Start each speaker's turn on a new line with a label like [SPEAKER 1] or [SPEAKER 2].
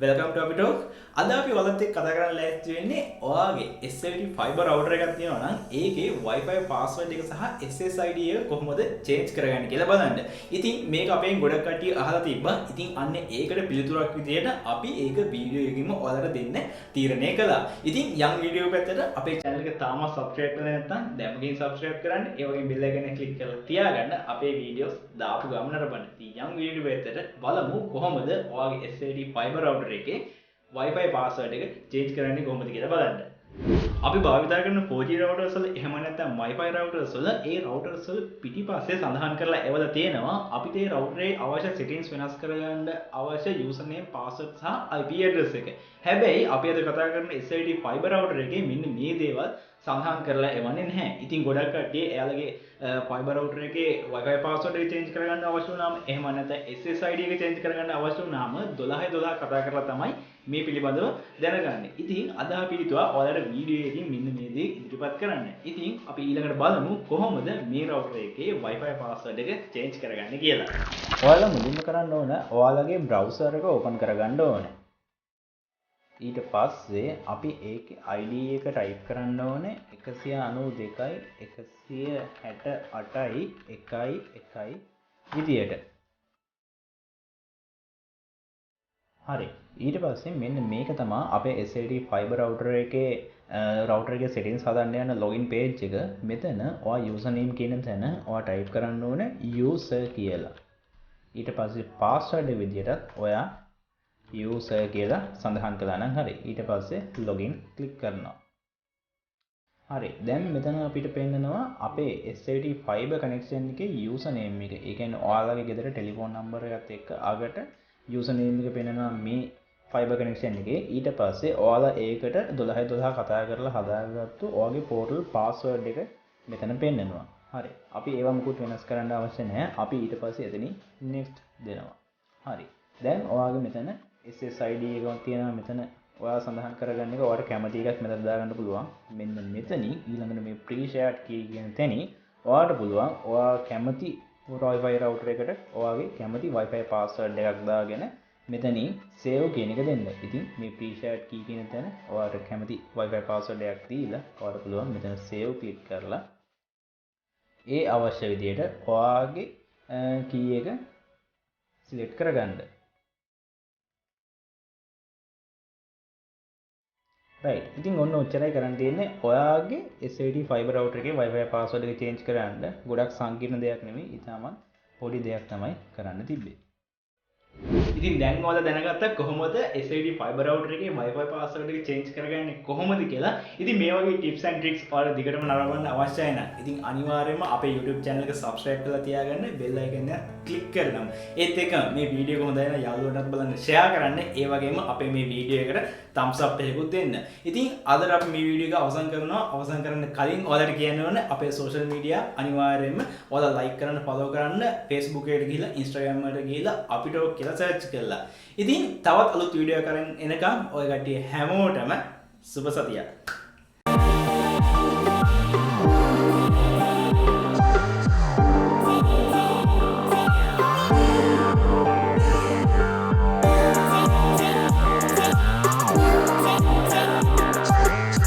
[SPEAKER 1] Welcome to our talk. අද අපි ඔයාලත් එක්ක කතා කරන්න ලෑස්ති වෙන්නේ ඔයාගේ SLT fiber router එකක් තියෙනවා නම් ඒකේ Wi-Fi password එක සහ SSID එක කොහොමද change කරගන්නේ කියලා බලන්න. ඉතින් මේක අපෙන් ගොඩක් කට්ටිය අහලා තිබ්බා. ඉතින් අන්න ඒකට පිළිතුරක් විදියට අපි ඒක වීඩියෝ එකකින්ම ඔයාලට දෙන්න තීරණය කළා. ඉතින් යම් වීඩියෝ පැත්තට අපේ channel එක තාමත් subscribe කරලා නැත්නම් දැන් ගිහින් subscribe කරන්න. ඒ වගේම bell icon එක click කරලා තියාගන්න අපේ videos දාපු ගමන නරඹන්න. ඉතින් යම් වීඩියෝ පැත්තට බලමු කොහොමද ඔයාගේ SLT fiber router එකේ Wi-Fi password එක change කරන්නේ කොහොමද කියලා බලන්න. අපි භාවිත කරන 4G routers වල එහෙම නැත්නම් Wi-Fi routers වල ඒ routers වල පිටිපස්සේ සඳහන් කරලා එවලා තියෙනවා අපිට ඒ router එකේ අවශ්‍ය settings වෙනස් කරගන්න අවශ්‍ය username password සහ IP address එක. හැබැයි අපි අද කතා කරන SLT fiber router එකේ මෙන්න මේ දේවල් සඳහන් කරලා එවන්නේ නැහැ. ඉතින් ගොඩක් කට්ටිය එයාලගේ fiber router එකේ Wi-Fi password එක change කරගන්න අවශ්‍ය වුණාම එහෙම නැත්නම් SSID එක change කරගන්න අවශ්‍ය වුණාම 12 කතා කරලා තමයි මේ පිළිබඳව දැනගන්නේ. ඉතින් අද අපි හිතුවා ඔයාලට වීඩියෝ එකකින් මෙන්න මේ දේ ඉදිරිපත් කරන්න. ඉතින් අපි ඊළඟට බලමු කොහොමද මේ router එකේ Wi-Fi password එක change කරගන්නේ කියලා. ඔයාලා මුලින්ම කරන්න ඕන ඔයාලගේ browser එක open කරගන්න ඕනේ. ඊට පස්සේ අපි ඒකේ ID එක type කරන්න ඕනේ 192.168.1.1 විදියට. හරි. ඊට පස්සේ මෙන්න මේක තමයි අපේ SLT fiber router එකේ settings හදන්න යන login page එක. මෙතන ඔයා username කියන තැන ඔයා type කරන්න ඕනේ user කියලා. ඊට පස්සේ password විදියටත් ඔයා user කියලා සඳහන් කළා නම් හරි. ඊට පස්සේ login click කරනවා. හරි. දැන් මෙතන අපිට පෙන්නනවා අපේ SLT fiber connection එකේ username එක. ඒ කියන්නේ ඔයාලගේ ගෙදර ටෙලිෆෝන් නම්බර් එකත් එක්ක අගට username එක පෙන්නනවා මේ fiber connection එකේ. ඊට පස්සේ ඔයාලා ඒකට 12 කතා කරලා හදාගත්තු ඔයාගේ portal password එක මෙතන පෙන්නනවා. හරි. අපි ඒවා මුකුත් වෙනස් කරන්න අවශ්‍ය නැහැ. අපි ඊට පස්සේ එතනින් next දෙනවා. හරි. දැන් ඔයාගේ මෙතන SSID එකක් තියෙනවා. මෙතන ඔයා සඳහන් කරගන්න එක ඔයාලට කැමති එකක් මෙතන දාගන්න පුළුවන්. මෙන්න මෙතනින් ඊළඟට මේ pre-shared key කියන තැනින් ඔයාලට පුළුවන් ඔයා කැමති Wi-Fi router එකට ඔයාගේ කැමති Wi-Fi password එකක් දාගෙන මෙතනින් save කියන එක දෙන්න. ඉතින් මේ pre-shared key කියන තැන ඔයාලට කැමති Wi-Fi password එකක් දීලා ඔයාලට පුළුවන් මෙතන save click කරලා ඒ අවශ්‍ය විදිහට ඔයාගේ key එක select කරගන්න. right. ඉතින් ඔන්න ඔච්චරයි කරන්න තියෙන්නේ. ඔයාගේ SLT fiber router එකේ Wi-Fi password එක change කරන්න ගොඩක් සංකීර්ණ දෙයක් නෙමෙයි. ඉතාමත් පොඩි දෙයක් තමයි කරන්න තිබ්බේ. ඉතින් දැන් ඔයාලා දැනගත්තා කොහොමද SLT fiber router එකේ Wi-Fi password එක change කරගන්නේ කොහොමද කියලා. ඉතින් මේ වගේ tips and tricks ඔයාලා දිගටම නරඹන්න අවශ්‍යයි නම් ඉතින් අනිවාර්යයෙන්ම අපේ YouTube channel එක subscribe කරලා තියාගන්න bell icon එක click කරගන්න. ඒත් එක මේ වීඩියෝ එක හොඳයි නම් යාළුවන්ටත් බලන්න share කරන්න. ඒ වගේම අපේ මේ වීඩියෝ එකට thumbs up එකකුත් දෙන්න. ඉතින් අද අපි මේ වීඩියෝ එක අවසන් කරනවා. අවසන් කරන්න කලින් ඔයාලට කියන්න ඕනේ අපේ social media අනිවාර්යයෙන්ම ඔයාලා like කරන්න, follow කරන්න, Facebook එකට ගිහිල්ලා, Instagram එකට ගිහිල්ලා අපිට කියලා search කරලා. ඉතින් තවත් අලුත් වීඩියෝ කරන් එනකම් ඔය කට්ටිය හැමෝටම සුබ සතියක්.